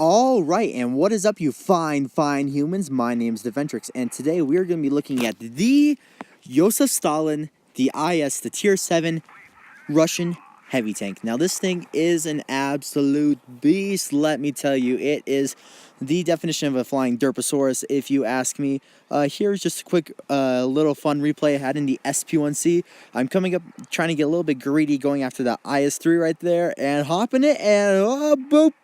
All right, and what is up, you fine humans? My name's Dventrix, and today we are going to be looking at the Joseph Stalin, the IS, the Tier 7 Russian heavy tank. Now, this thing is an absolute beast, let me tell you. It is the definition of a flying derposaurus, if you ask me. Here's just a quick little fun replay I had in the SP1C. I'm coming up, trying to get a little bit greedy, going after the IS-3 right there, and hopping it, and boop!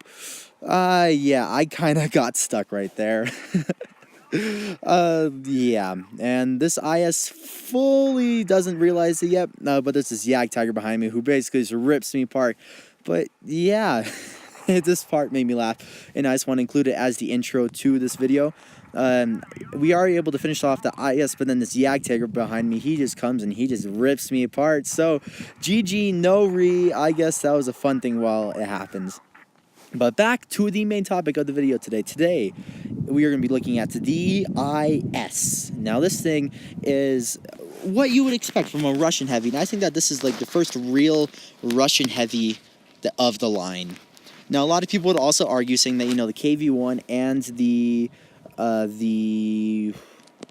Yeah, I kind of got stuck right there. Yeah, and this IS fully doesn't realize it yet, but there's this Yak Tiger behind me who basically just rips me apart. But yeah, this part made me laugh, and I just want to include it as the intro to this video. We are able to finish off the IS, but then this Yak Tiger behind me, he just comes and he just rips me apart. So, GG, no re, I guess that was a fun thing while it happens. But back to the main topic of the video today. Today, we are going to be looking at the IS. Now, this thing is what you would expect from a Russian heavy. And I think that this is like the first real Russian heavy of the line. Now, a lot of people would also argue saying that, you know, the KV-1 and the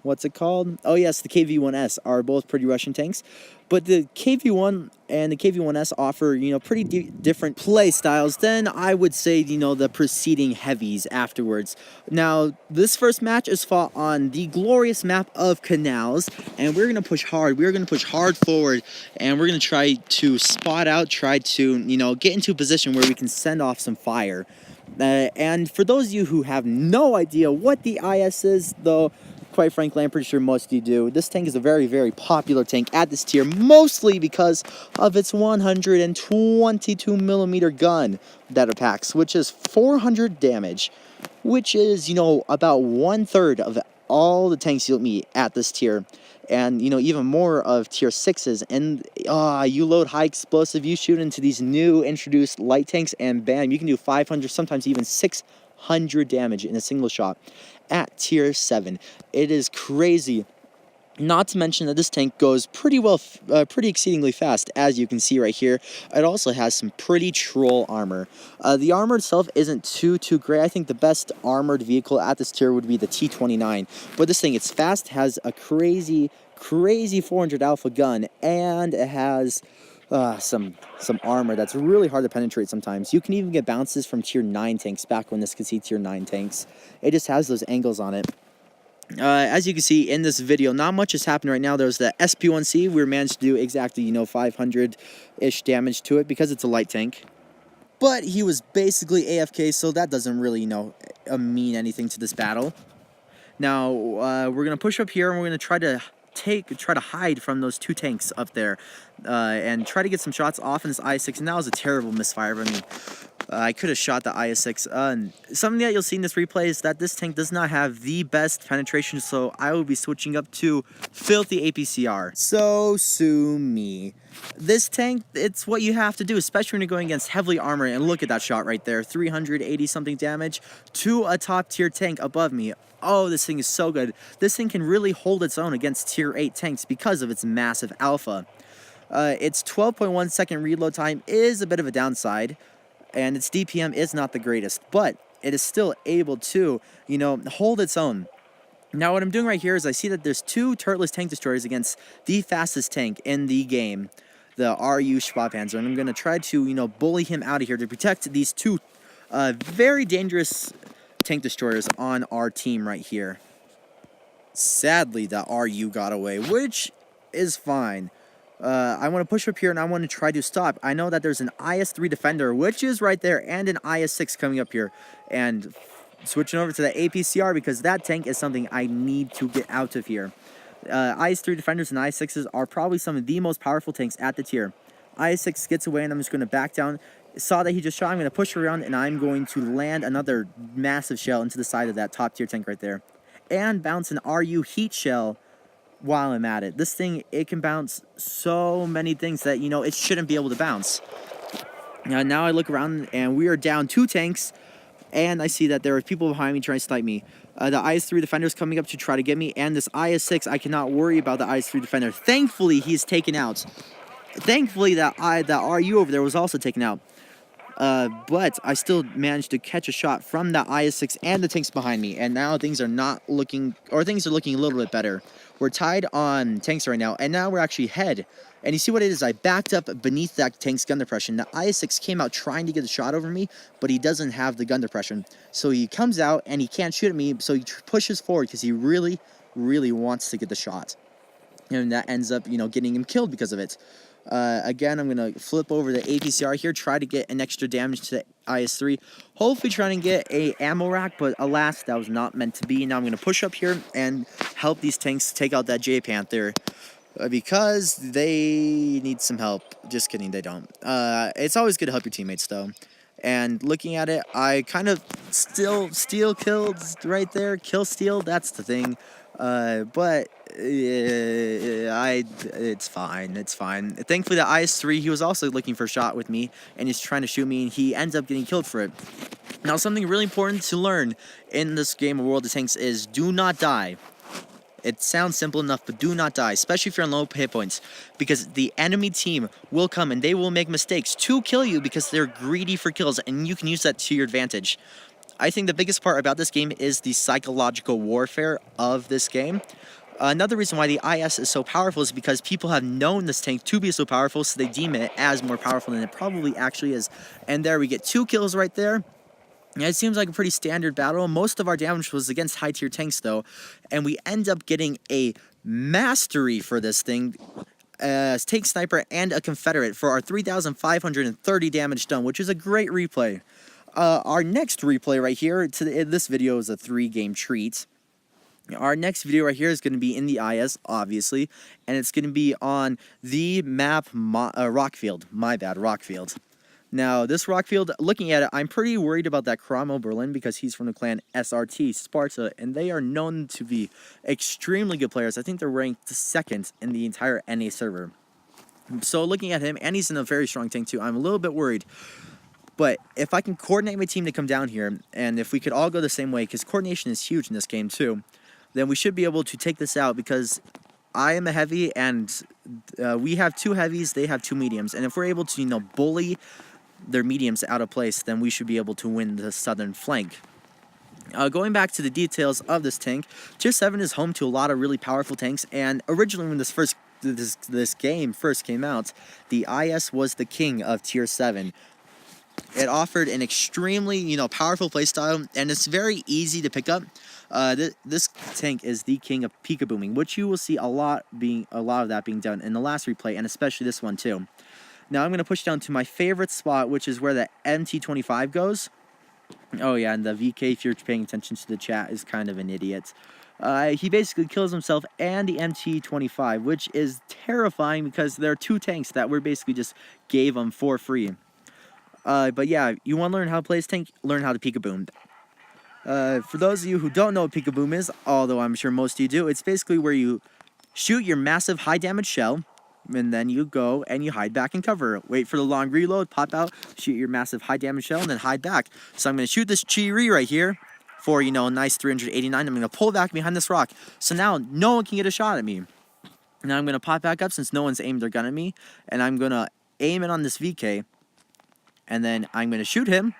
what's it called? Oh, yes, the KV-1S are both pretty Russian tanks. But the KV-1 and the KV-1S offer, you know, pretty different play styles than I would say, you know, the preceding heavies afterwards. Now, this first match is fought on the glorious map of Canals, and we're going to push hard. We're going to push hard forward, and we're going to try to spot out, try to, you know, get into a position where we can send off some fire. And for those of you who have no idea what the IS is, though, quite frankly, I'm pretty sure most of you do. This tank is a very, very popular tank at this tier, mostly because of its 122mm gun that it packs, which is 400 damage, which is, you know, about 1/3 of all the tanks you'll meet at this tier. And, you know, even more of tier 6s. And you load high explosive, you shoot into these new introduced light tanks, and bam, you can do 500, sometimes even 600 damage in a single shot at tier 7. It is crazy. Not to mention that this tank goes pretty well, pretty exceedingly fast, as you can see right here. It also has some pretty troll armor. The armor itself isn't too great. I think the best armored vehicle at this tier would be the T-29. But this thing, it's fast, has a crazy 400 alpha gun, and it has some armor that's really hard to penetrate sometimes. You can even get bounces from tier 9 tanks back when this could see tier 9 tanks. It just has those angles on it. As you can see in this video, not much has happened right now. There's the SP1C. We managed to do exactly, you know, 500-ish damage to it because it's a light tank. But he was basically AFK, so that doesn't really, you know, mean anything to this battle. Now, we're going to push up here, and we're going to try to hide from those two tanks up there, and try to get some shots off in this IS-6, and that was a terrible misfire. I mean, I could have shot the IS-6. Something that you'll see in this replay is that this tank does not have the best penetration, so I will be switching up to filthy APCR. So sue me. This tank, it's what you have to do, especially when you're going against heavily armored, and look at that shot right there, 380-something damage to a top-tier tank above me. Oh, this thing is so good. This thing can really hold its own against tier 8 tanks because of its massive alpha. Its 12.1 second reload time is a bit of a downside, and its DPM is not the greatest, but it is still able to, you know, hold its own. Now, what I'm doing right here is I see that there's two turretless tank destroyers against the fastest tank in the game, the RU Schwapanzer, and I'm going to try to, you know, bully him out of here to protect these two very dangerous tank destroyers on our team right here. Sadly, the RU got away, which is fine. I want to push up here, and I want to try to stop. I know that there's an IS-3 Defender, which is right there, and an IS-6 coming up here. And switching over to the APCR, because that tank is something I need to get out of here. IS-3 Defenders and IS-6s are probably some of the most powerful tanks at the tier. IS-6 gets away, and I'm just going to back down. Saw that he just shot. I'm going to push around, and I'm going to land another massive shell into the side of that top-tier tank right there. And bounce an RU heat shell while I'm at it. This thing, it can bounce so many things that, you know, it shouldn't be able to bounce. Now I look around, and we are down 2 tanks, and I see that there are people behind me trying to snipe me. The IS-3 Defender is coming up to try to get me, and this IS-6, I cannot worry about the IS-3 Defender. Thankfully, he's taken out. Thankfully, that RU over there was also taken out. But I still managed to catch a shot from the IS-6 and the tanks behind me, and now things are looking a little bit better. We're tied on tanks right now, and now we're actually ahead. And you see what it is, I backed up beneath that tank's gun depression. The IS-6 came out trying to get a shot over me, but he doesn't have the gun depression. So he comes out, and he can't shoot at me, so he pushes forward because he really, really wants to get the shot. And that ends up, getting him killed because of it. Again, I'm going to flip over the APCR here, try to get an extra damage to the IS-3. Hopefully trying to get a ammo rack, but alas, that was not meant to be. Now I'm going to push up here and help these tanks take out that J-Panther. Because they need some help. Just kidding, they don't. It's always good to help your teammates, though. And looking at it, I kind of still steal kills right there. Kill steal, that's the thing. But it's fine. It's fine. Thankfully, the IS-3, he was also looking for a shot with me, and he's trying to shoot me, and he ends up getting killed for it. Now, something really important to learn in this game of World of Tanks is do not die. It sounds simple enough, but do not die, especially if you're on low hit points, because the enemy team will come and they will make mistakes to kill you because they're greedy for kills, and you can use that to your advantage. I think the biggest part about this game is the psychological warfare of this game. Another reason why the IS is so powerful is because people have known this tank to be so powerful, so they deem it as more powerful than it probably actually is. And there we get 2 kills right there. Yeah, it seems like a pretty standard battle. Most of our damage was against high-tier tanks, though, and we end up getting a mastery for this thing, tank sniper and a Confederate for our 3,530 damage done, which is a great replay. Our next replay right here, this video is a 3-game treat. Our next video right here is going to be in the IS, obviously, and it's going to be on the map Rockfield. My bad, Rockfield. Now, this Rockfield, looking at it, I'm pretty worried about that Cromwell Berlin because he's from the clan SRT, Sparta, and they are known to be extremely good players. I think they're ranked 2nd in the entire NA server. So looking at him, and he's in a very strong tank too, I'm a little bit worried. But if I can coordinate my team to come down here, and if we could all go the same way, because coordination is huge in this game too, then we should be able to take this out because I am a heavy, and we have 2 heavies, they have 2 mediums. And if we're able to, bully their mediums out of place, then we should be able to win the southern flank. Going back to the details of this tank, Tier 7 is home to a lot of really powerful tanks, and originally when this game first came out, the IS was the king of Tier 7. It offered an extremely, powerful playstyle, and it's very easy to pick up. This tank is the king of peekabooming, which you will see a lot of that being done in the last replay, and especially this one too. Now I'm going to push down to my favorite spot, which is where the MT25 goes. Oh yeah, and the VK, if you're paying attention to the chat, is kind of an idiot. He basically kills himself and the MT25, which is terrifying because there are 2 tanks that we basically just gave him for free. But yeah, you want to learn how to play this tank, learn how to peekaboom. For those of you who don't know what peekaboom is, although I'm sure most of you do, it's basically where you shoot your massive high damage shell, and then you go and you hide back and cover. Wait for the long reload, pop out, shoot your massive high damage shell, and then hide back. So I'm going to shoot this Chi-Ri right here for, a nice 389. I'm going to pull back behind this rock. So now no one can get a shot at me. Now I'm going to pop back up since no one's aimed their gun at me, and I'm going to aim it on this VK, and then I'm going to shoot him,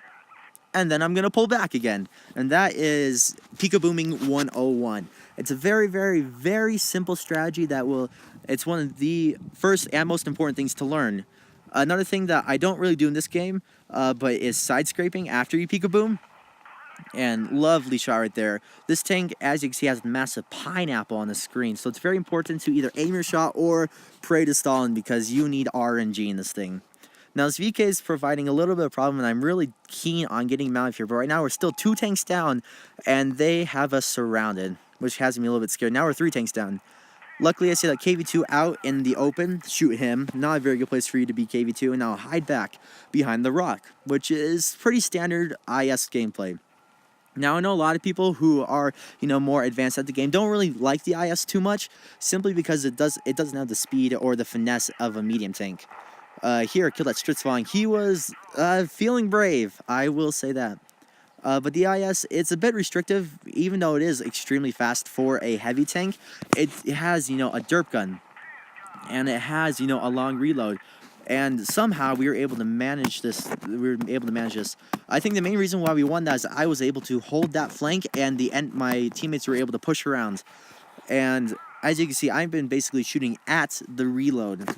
and then I'm going to pull back again. And that is peekabooming 101. It's a very, very, very simple strategy that it's one of the first and most important things to learn. Another thing that I don't really do in this game, but is side scraping after you peekaboom. And lovely shot right there. This tank, as you can see, has a massive pineapple on the screen. So it's very important to either aim your shot or pray to Stalin because you need RNG in this thing. Now, this VK is providing a little bit of problem, and I'm really keen on getting him out of here. But right now, we're still 2 tanks down, and they have us surrounded, which has me a little bit scared. Now we're 3 tanks down. Luckily, I see that KV2 out in the open. Shoot him. Not a very good place for you to be KV2. And now hide back behind the rock, which is pretty standard IS gameplay. Now, I know a lot of people who are, more advanced at the game don't really like the IS too much, simply because it doesn't have the speed or the finesse of a medium tank. Here, killed that Stritzvong. He was feeling brave, I will say that. But the IS, it's a bit restrictive, even though it is extremely fast for a heavy tank. It has, a derp gun, and it has, a long reload. And somehow we were able to manage this. I think the main reason why we won that is I was able to hold that flank, and my teammates were able to push around. And as you can see, I've been basically shooting at the reload,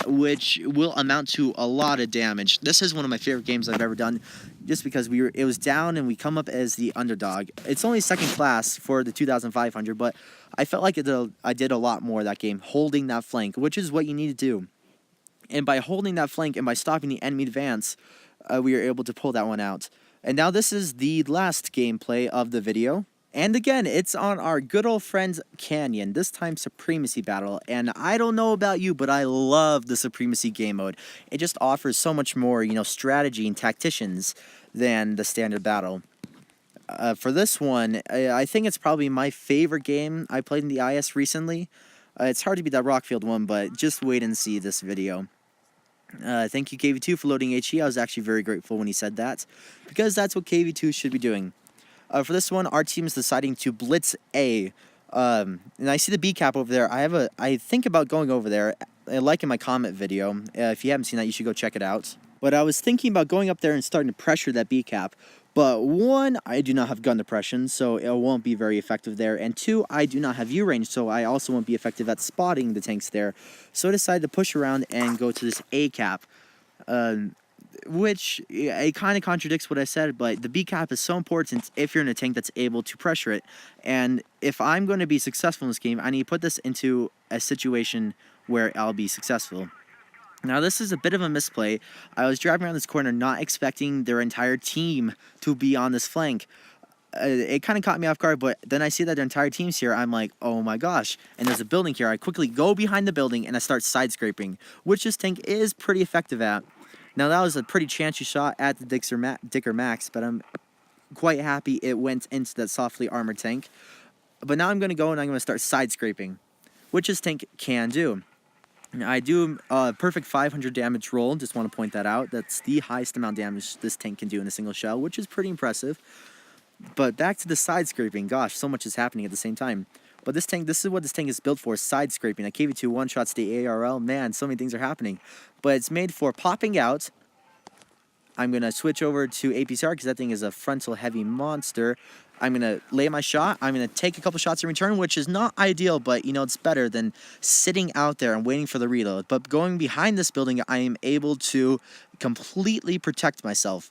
which will amount to a lot of damage. This is one of my favorite games I've ever done, just because it was down and we come up as the underdog. It's only second class for the 2500, but I felt like I did a lot more that game, holding that flank, which is what you need to do. And by holding that flank and by stopping the enemy advance, we were able to pull that one out. And now this is the last gameplay of the video. And again, it's on our good old friend Canyon, this time Supremacy Battle. And I don't know about you, but I love the Supremacy game mode. It just offers so much more, strategy and tacticians than the standard battle. For this one, I think it's probably my favorite game I played in the IS recently. It's hard to beat that Rockfield one, but just wait and see this video. Thank you, KV2, for loading HE. I was actually very grateful when he said that, because that's what KV2 should be doing. For this one, our team is deciding to blitz A. And I see the B cap over there. I think about going over there, like in my comment video. If you haven't seen that, you should go check it out. But I was thinking about going up there and starting to pressure that B cap. But one, I do not have gun depression, so it won't be very effective there. And two, I do not have view range, so I also won't be effective at spotting the tanks there. So I decided to push around and go to this A cap, which it kind of contradicts what I said, but the B cap is so important if you're in a tank that's able to pressure it. And if I'm going to be successful in this game, I need to put this into a situation where I'll be successful. Now, this is a bit of a misplay. I was driving around this corner not expecting their entire team to be on this flank. It kind of caught me off guard, but then I see that their entire team's here. I'm like, oh my gosh. And there's a building here. I quickly go behind the building and I start side scraping, which this tank is pretty effective at. Now, that was a pretty chancey shot at the Dicker Max, but I'm quite happy it went into that softly armored tank. But now I'm going to go and I'm going to start side scraping, which this tank can do. I do a perfect 500 damage roll, just want to point that out. That's the highest amount of damage this tank can do in a single shell, which is pretty impressive. But back to the side scraping, gosh, so much is happening at the same time. But this is what this tank is built for, side scraping. I KV2 one-shots the ARL, man, so many things are happening. But it's made for popping out. I'm going to switch over to APCR because that thing is a frontal heavy monster. I'm going to lay my shot. I'm going to take a couple shots in return, which is not ideal, but, it's better than sitting out there and waiting for the reload. But going behind this building, I am able to completely protect myself,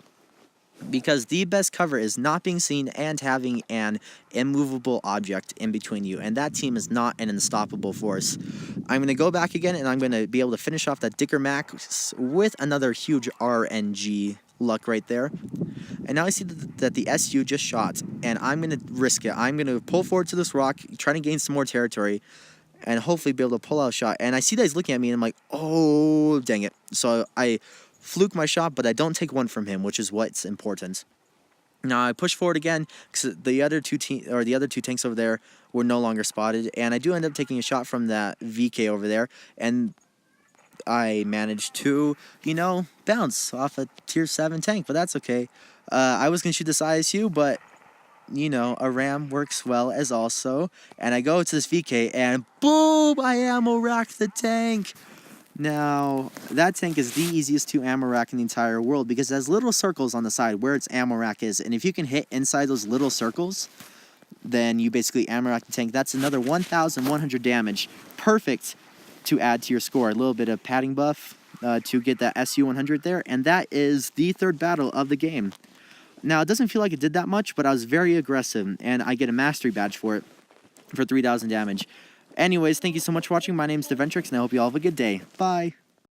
because the best cover is not being seen and having an immovable object in between you. And that team is not an unstoppable force. I'm going to go back again, and I'm going to be able to finish off that Dicker Max with another huge RNG luck right there. And now I see that the SU just shot, and I'm going to risk it. I'm going to pull forward to this rock, try to gain some more territory, and hopefully be able to pull out a shot. And I see that he's looking at me, and I'm like, oh, dang it. So I fluke my shot, but I don't take one from him, which is what's important. Now I push forward again because the other two tanks over there were no longer spotted, and I do end up taking a shot from that VK over there, and I managed to, bounce off a tier 7 tank, but that's okay. I was gonna shoot this ISU, but a ram works well as also, and I go to this VK, and boom, I ammo racked the tank. Now, that tank is the easiest to ammo rack in the entire world because it has little circles on the side where its ammo rack is. And if you can hit inside those little circles, then you basically ammo rack the tank. That's another 1,100 damage. Perfect to add to your score. A little bit of padding buff to get that SU-100 there. And that is the third battle of the game. Now, it doesn't feel like it did that much, but I was very aggressive. And I get a mastery badge for it for 3,000 damage. Anyways, thank you so much for watching. My name's Dventrix, and I hope you all have a good day. Bye.